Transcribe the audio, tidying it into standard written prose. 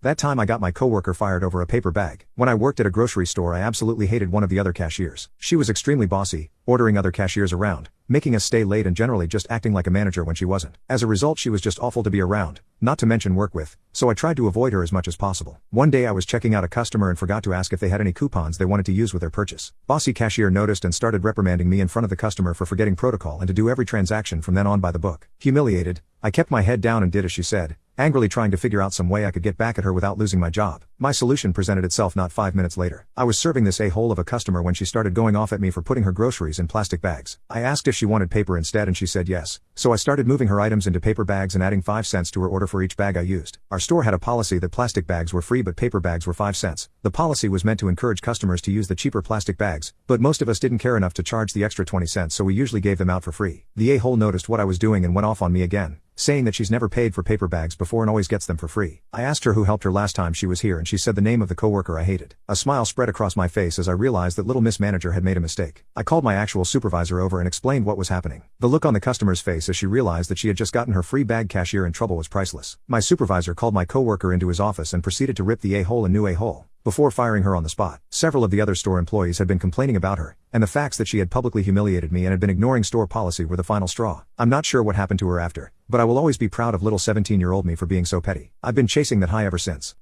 That time I got my coworker fired over a paper bag. When I worked at a grocery store, I absolutely hated one of the other cashiers. She was extremely bossy, ordering other cashiers around, making us stay late and generally just acting like a manager when she wasn't. As a result, she was just awful to be around, not to mention work with, so I tried to avoid her as much as possible. One day I was checking out a customer and forgot to ask if they had any coupons they wanted to use with their purchase. Bossy cashier noticed and started reprimanding me in front of the customer for forgetting protocol and to do every transaction from then on by the book. Humiliated, I kept my head down and did as she said, angrily trying to figure out some way I could get back at her without losing my job. My solution presented itself not 5 minutes later. I was serving this a-hole of a customer when she started going off at me for putting her groceries in plastic bags. I asked if she wanted paper instead and she said yes, so I started moving her items into paper bags and adding 5 cents to her order for each bag I used. Our store had a policy that plastic bags were free but paper bags were 5 cents. The policy was meant to encourage customers to use the cheaper plastic bags, but most of us didn't care enough to charge the extra 20 cents, so we usually gave them out for free. The a-hole noticed what I was doing and went off on me again, saying that she's never paid for paper bags before and always gets them for free. I asked her who helped her last time she was here and she said the name of the coworker I hated. A smile spread across my face as I realized that little Miss Manager had made a mistake. I called my actual supervisor over and explained what was happening. The look on the customer's face as she realized that she had just gotten her free bag cashier in trouble was priceless. My supervisor called my coworker into his office and proceeded to rip the a-hole a new a-hole, before firing her on the spot. Several of the other store employees had been complaining about her, and the facts that she had publicly humiliated me and had been ignoring store policy were the final straw. I'm not sure what happened to her after, but I will always be proud of little 17-year-old me for being so petty. I've been chasing that high ever since.